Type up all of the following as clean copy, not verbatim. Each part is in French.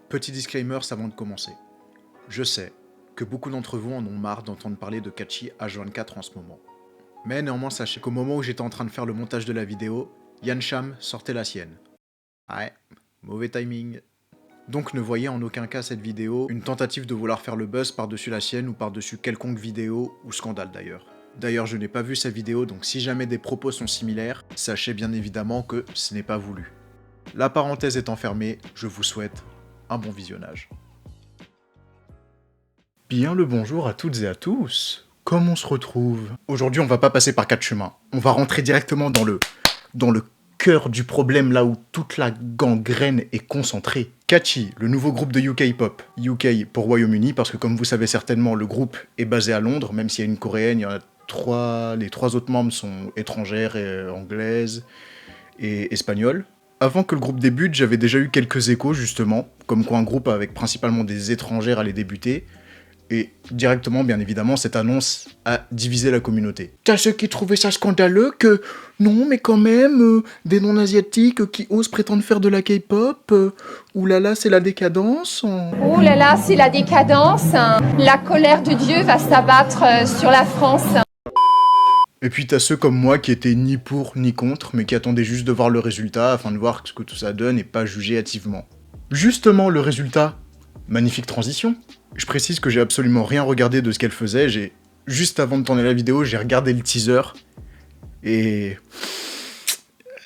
Petit disclaimer avant de commencer. Je sais que beaucoup d'entre vous en ont marre d'entendre parler de Catchy H24 en ce moment. Mais néanmoins sachez qu'au moment où j'étais en train de faire le montage de la vidéo, Yann Cham sortait la sienne. Ouais, mauvais timing. Donc ne voyez en aucun cas cette vidéo une tentative de vouloir faire le buzz par-dessus la sienne ou par-dessus quelconque vidéo ou scandale d'ailleurs. D'ailleurs je n'ai pas vu sa vidéo donc si jamais des propos sont similaires, sachez bien évidemment que ce n'est pas voulu. La parenthèse étant fermée, je vous souhaite un bon visionnage. Bien le bonjour à toutes et à tous. Comment on se retrouve? Aujourd'hui, on va pas passer par quatre chemins. On va rentrer directement dans le cœur du problème, là où toute la gangrène est concentrée. Catchy, le nouveau groupe de UK Pop. UK pour Royaume-Uni, parce que comme vous savez certainement, le groupe est basé à Londres, même s'il y a une coréenne, il y en a trois, les trois autres membres sont étrangères, et anglaises et espagnoles. Avant que le groupe débute, j'avais déjà eu quelques échos justement, comme quoi un groupe avec principalement des étrangères allait débuter, et directement, bien évidemment, cette annonce a divisé la communauté. T'as ceux qui trouvaient ça scandaleux que, non mais quand même, des non-asiatiques qui osent prétendre faire de la K-pop, oulala c'est la décadence. Oh là là, c'est la décadence, la colère de Dieu va s'abattre sur la France. Et puis t'as ceux comme moi qui étaient ni pour ni contre, mais qui attendaient juste de voir le résultat afin de voir ce que tout ça donne et pas juger hâtivement. Justement, le résultat, magnifique transition. Je précise que j'ai absolument rien regardé de ce qu'elle faisait, juste avant de tourner la vidéo, j'ai regardé le teaser, et...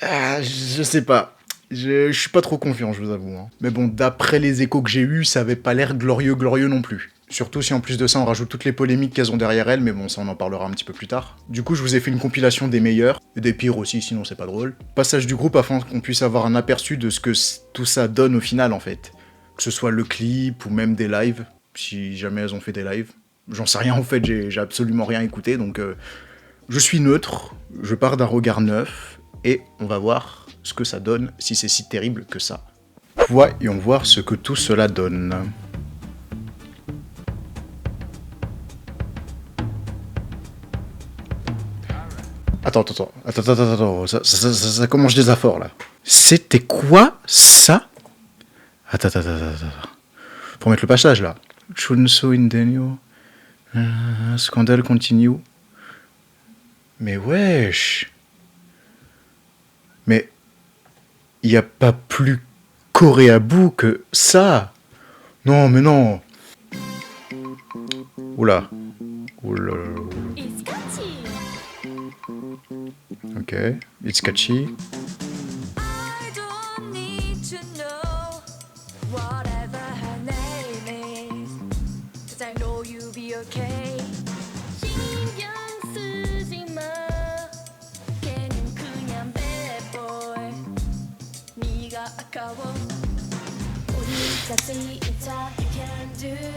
je sais pas. Je suis pas trop confiant, je vous avoue. Hein. Mais bon, d'après les échos que j'ai eus, ça avait pas l'air glorieux non plus. Surtout si en plus de ça on rajoute toutes les polémiques qu'elles ont derrière elles, mais bon ça on en parlera un petit peu plus tard. Du coup je vous ai fait une compilation des meilleurs, et des pires aussi sinon c'est pas drôle. Passage du groupe afin qu'on puisse avoir un aperçu de ce que tout ça donne au final en fait. Que ce soit le clip ou même des lives, si jamais elles ont fait des lives. J'en sais rien en fait, j'ai absolument rien écouté donc je suis neutre, je pars d'un regard neuf, et on va voir ce que ça donne si c'est si terrible que ça. Voyons voir ce que tout cela donne. Attends, ça commence des affaires là. C'était quoi ça? Attends. Faut mettre le passage là. Chunso Indenyo. Scandale continue. Mais wesh. Mais y a pas plus coréabou que ça. Non, mais non. Oula. Ok, it's catchy.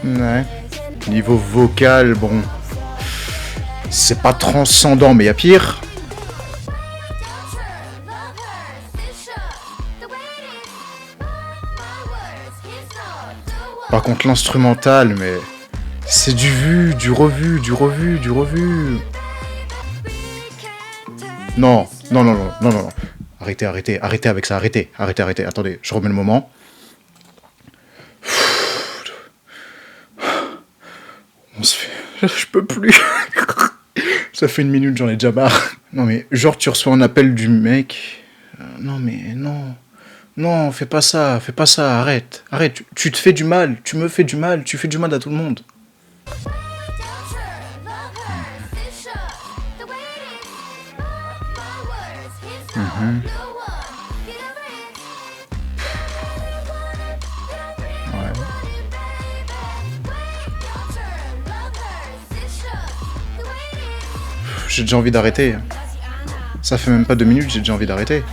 Ouais. Niveau vocal, bon. C'est pas transcendant, mais y a pire. Par contre, l'instrumental, mais c'est du vu, du revu. Non. Arrêtez avec ça, arrêtez. Attendez, je remets le moment. On se fait... Je peux plus. Ça fait 1 minute, j'en ai déjà marre. Non mais, genre tu reçois un appel du mec. Non mais, non. Non, fais pas ça, arrête, tu te fais du mal, tu me fais du mal, tu fais du mal à tout le monde. Ouais. J'ai déjà envie d'arrêter. Ça fait même pas 2 minutes, j'ai déjà envie d'arrêter.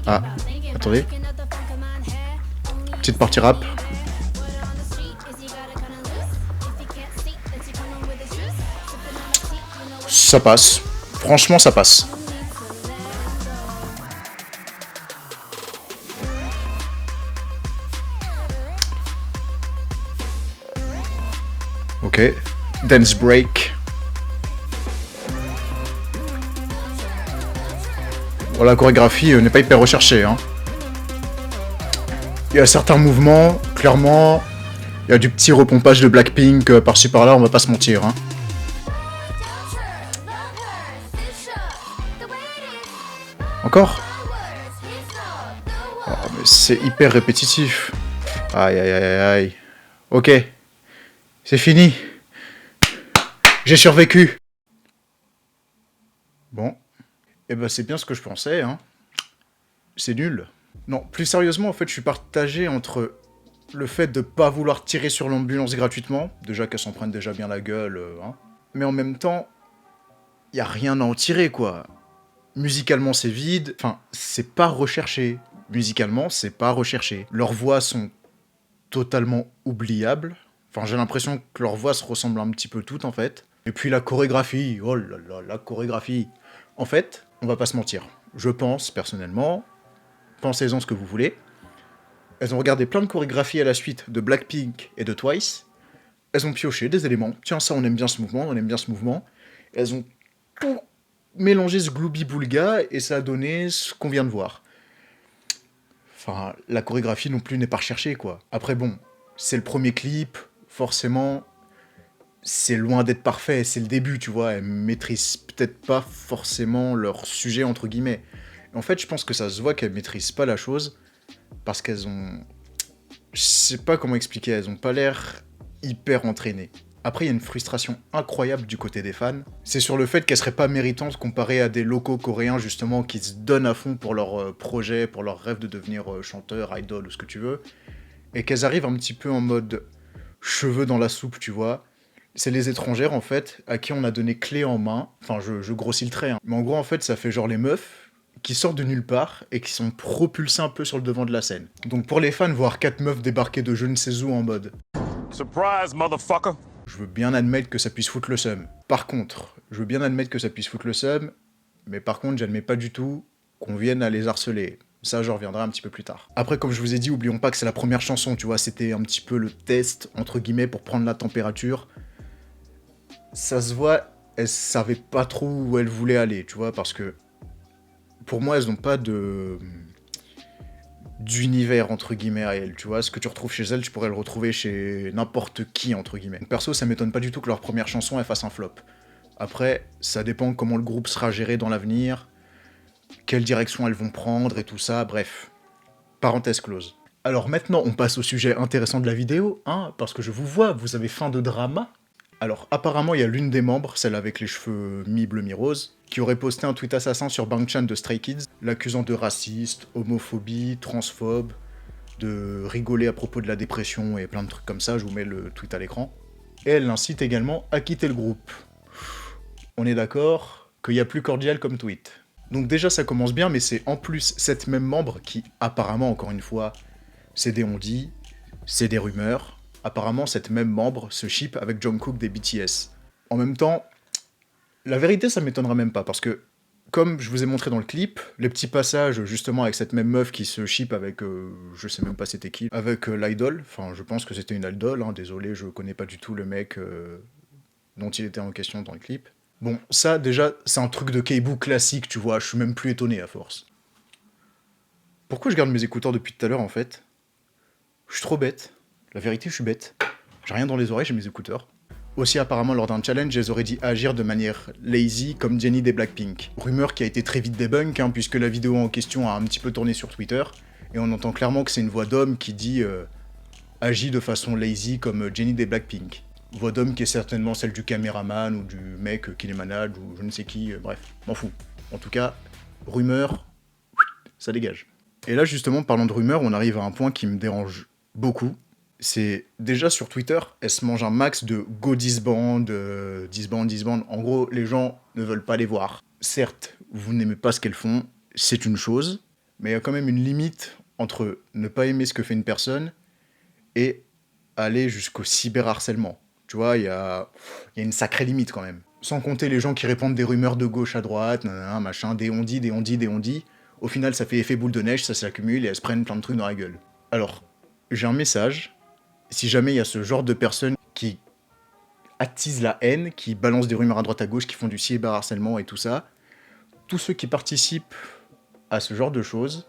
Ah, attendez. Petite partie rap. Ça passe. Franchement, ça passe. Ok. Dance break. Bon, la chorégraphie n'est pas hyper recherchée, hein. Il y a certains mouvements, clairement, il y a du petit repompage de Blackpink par-ci par-là, on va pas se mentir. Hein. Encore? Oh, mais c'est hyper répétitif. Aïe aïe aïe aïe. Ok, c'est fini. J'ai survécu. Bon, et ben c'est bien ce que je pensais, hein. C'est nul. Non, plus sérieusement, en fait, je suis partagé entre le fait de pas vouloir tirer sur l'ambulance gratuitement, déjà qu'elle s'en prenne déjà bien la gueule, hein. Mais en même temps, y a rien à en tirer, quoi. Musicalement, c'est vide, enfin, c'est pas recherché. Musicalement, c'est pas recherché. Leurs voix sont totalement oubliables. Enfin, j'ai l'impression que leurs voix se ressemblent un petit peu toutes, en fait. Et puis la chorégraphie, oh là là, la chorégraphie. En fait, on va pas se mentir. Je pense, personnellement, pensez-en ce que vous voulez. Elles ont regardé plein de chorégraphies à la suite de Blackpink et de Twice. Elles ont pioché des éléments. Tiens, ça, on aime bien ce mouvement, on aime bien ce mouvement. Elles ont tout mélangé ce gloubi-boulga et ça a donné ce qu'on vient de voir. Enfin, la chorégraphie non plus n'est pas recherchée, quoi. Après, bon, c'est le premier clip, forcément, c'est loin d'être parfait, c'est le début, tu vois. Elles maîtrisent peut-être pas forcément leur sujet, entre guillemets. En fait, je pense que ça se voit qu'elles maîtrisent pas la chose, parce qu'elles ont... Je sais pas comment expliquer, elles ont pas l'air hyper entraînées. Après, il y a une frustration incroyable du côté des fans. C'est sur le fait qu'elles seraient pas méritantes comparées à des locaux coréens, justement, qui se donnent à fond pour leur projet, pour leur rêve de devenir chanteur, idol ou ce que tu veux. Et qu'elles arrivent un petit peu en mode cheveux dans la soupe, tu vois. C'est les étrangères, en fait, à qui on a donné clé en main. Enfin, je grossis le trait, hein. Mais en gros, en fait, ça fait genre les meufs qui sortent de nulle part et qui sont propulsés un peu sur le devant de la scène. Donc pour les fans, voir 4 meufs débarquer de je ne sais où en mode Surprise, motherfucker! Je veux bien admettre que ça puisse foutre le seum. Par contre, je veux bien admettre que ça puisse foutre le seum, mais par contre, j'admets pas du tout qu'on vienne à les harceler. Ça, je reviendrai un petit peu plus tard. Après, comme je vous ai dit, oublions pas que c'est la première chanson, tu vois, c'était un petit peu le test, entre guillemets, pour prendre la température. Ça se voit, elles savaient pas trop où elles voulaient aller, tu vois, parce que pour moi, elles n'ont pas d'univers entre guillemets à elles, tu vois, ce que tu retrouves chez elles, tu pourrais le retrouver chez n'importe qui entre guillemets. Donc, perso, ça m'étonne pas du tout que leur première chanson elle fasse un flop. Après, ça dépend comment le groupe sera géré dans l'avenir, quelle direction elles vont prendre et tout ça, bref. Parenthèse close. Alors maintenant, on passe au sujet intéressant de la vidéo, hein, parce que je vous vois, vous avez faim de drama. Alors apparemment, il y a l'une des membres, celle avec les cheveux mi-bleu mi-rose, qui aurait posté un tweet assassin sur Bangchan de Stray Kids, l'accusant de raciste, homophobie, transphobe, de rigoler à propos de la dépression et plein de trucs comme ça, je vous mets le tweet à l'écran. Et elle l'incite également à quitter le groupe. On est d'accord qu'il y a plus cordial comme tweet. Donc déjà ça commence bien, mais c'est en plus cette même membre qui, apparemment, encore une fois, c'est des on-dit, c'est des rumeurs, apparemment cette même membre se ship avec Jungkook des BTS. En même temps, la vérité ça m'étonnera même pas, parce que, comme je vous ai montré dans le clip, les petits passages justement avec cette même meuf qui se ship avec, je sais même pas c'était qui, avec l'idol, enfin je pense que c'était une idol, hein, désolé je connais pas du tout le mec dont il était en question dans le clip. Bon, ça déjà c'est un truc de K-Boo classique, tu vois, je suis même plus étonné à force. Pourquoi je garde mes écouteurs depuis tout à l'heure en fait? Je suis trop bête. La vérité, je suis bête. J'ai rien dans les oreilles, j'ai mes écouteurs. Aussi, apparemment, lors d'un challenge, elles auraient dit agir de manière lazy, comme Jennie des Blackpink. Rumeur qui a été très vite débunk, hein, puisque la vidéo en question a un petit peu tourné sur Twitter, et on entend clairement que c'est une voix d'homme qui dit agit de façon lazy comme Jennie des Blackpink. Voix d'homme qui est certainement celle du caméraman, ou du mec qui les manage, ou je ne sais qui, bref, m'en fous. En tout cas, rumeur, ça dégage. Et là, justement, parlant de rumeurs, on arrive à un point qui me dérange beaucoup. C'est déjà sur Twitter, elle se mange un max de go disband, disband. En gros, les gens ne veulent pas les voir. Certes, vous n'aimez pas ce qu'elles font, c'est une chose, mais il y a quand même une limite entre ne pas aimer ce que fait une personne et aller jusqu'au cyberharcèlement. Tu vois, il y a une sacrée limite quand même. Sans compter les gens qui répandent des rumeurs de gauche à droite, nanana, machin, des on dit. Au final, ça fait effet boule de neige, ça s'accumule et elles se prennent plein de trucs dans la gueule. Alors, j'ai un message. Si jamais il y a ce genre de personnes qui attisent la haine, qui balancent des rumeurs à droite à gauche, qui font du cyberharcèlement et tout ça, tous ceux qui participent à ce genre de choses,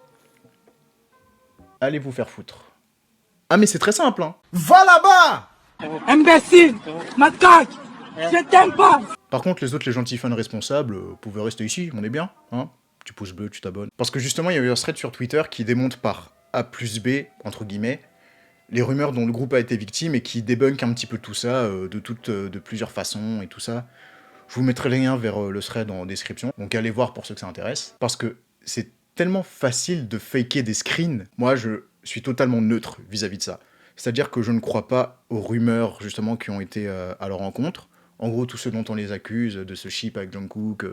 allez vous faire foutre. Ah mais c'est très simple, hein. Va là-bas! Imbécile! Macaque! Je t'aime pas! Par contre, les gentils fans responsables, pouvaient rester ici, on est bien, hein. Tu pouces bleu, tu t'abonnes. Parce que justement, il y a eu un thread sur Twitter qui démonte par A plus B, entre guillemets, les rumeurs dont le groupe a été victime et qui débunk un petit peu tout ça, de plusieurs façons et tout ça. Je vous mettrai les liens vers le thread en description, donc allez voir pour ceux que ça intéresse. Parce que c'est tellement facile de faker des screens. Moi, je suis totalement neutre vis-à-vis de ça. C'est-à-dire que je ne crois pas aux rumeurs, justement, qui ont été à leur encontre. En gros, tous ceux dont on les accuse, de ce ship avec Jungkook,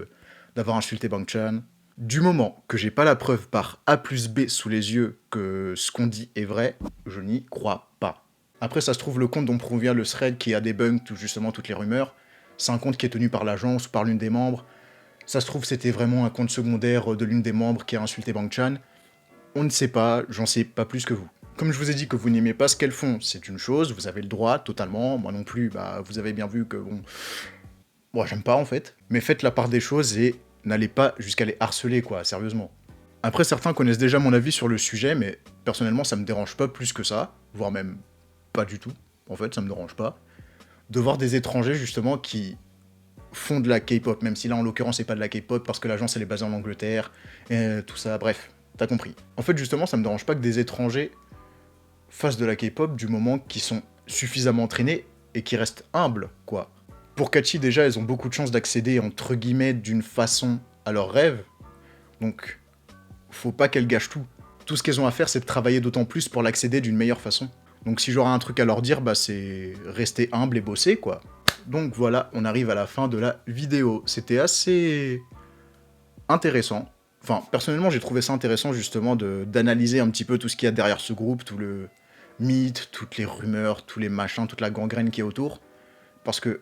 d'avoir insulté Bang Chan. Du moment que j'ai pas la preuve par A plus B sous les yeux que ce qu'on dit est vrai, je n'y crois pas. Après, ça se trouve, le compte dont provient le thread qui a débunked justement toutes les rumeurs, c'est un compte qui est tenu par l'agence ou par l'une des membres. Ça se trouve, c'était vraiment un compte secondaire de l'une des membres qui a insulté Bang Chan. On ne sait pas, j'en sais pas plus que vous. Comme je vous ai dit que vous n'aimez pas ce qu'elles font, c'est une chose, vous avez le droit, totalement. Moi non plus, bah, vous avez bien vu que bon... Moi, j'aime pas, en fait. Mais faites la part des choses et n'allez pas jusqu'à les harceler, quoi, sérieusement. Après, certains connaissent déjà mon avis sur le sujet, mais personnellement, ça me dérange pas plus que ça, voire même pas du tout. En fait, ça me dérange pas. De voir des étrangers, justement, qui font de la K-pop, même si là, en l'occurrence, c'est pas de la K-pop, parce que l'agence, elle est basée en Angleterre, et tout ça, bref, t'as compris. En fait, justement, ça me dérange pas que des étrangers fassent de la K-pop du moment qu'ils sont suffisamment entraînés et qu'ils restent humbles, quoi. Pour Catchy, déjà, elles ont beaucoup de chances d'accéder, entre guillemets, d'une façon à leurs rêves. Donc, faut pas qu'elles gâchent tout. Tout ce qu'elles ont à faire, c'est de travailler d'autant plus pour l'accéder d'une meilleure façon. Donc si j'aurais un truc à leur dire, bah c'est rester humble et bosser, quoi. Donc voilà, on arrive à la fin de la vidéo. C'était assez intéressant. Enfin, personnellement, j'ai trouvé ça intéressant, justement, d'analyser un petit peu tout ce qu'il y a derrière ce groupe, tout le mythe, toutes les rumeurs, tous les machins, toute la gangrène qui est autour. Parce que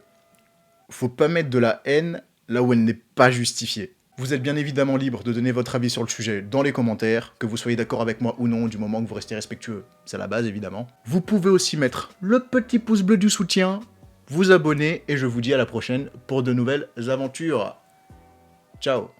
faut pas mettre de la haine là où elle n'est pas justifiée. Vous êtes bien évidemment libre de donner votre avis sur le sujet dans les commentaires, que vous soyez d'accord avec moi ou non, du moment que vous restez respectueux, c'est la base évidemment. Vous pouvez aussi mettre le petit pouce bleu du soutien, vous abonner, et je vous dis à la prochaine pour de nouvelles aventures. Ciao.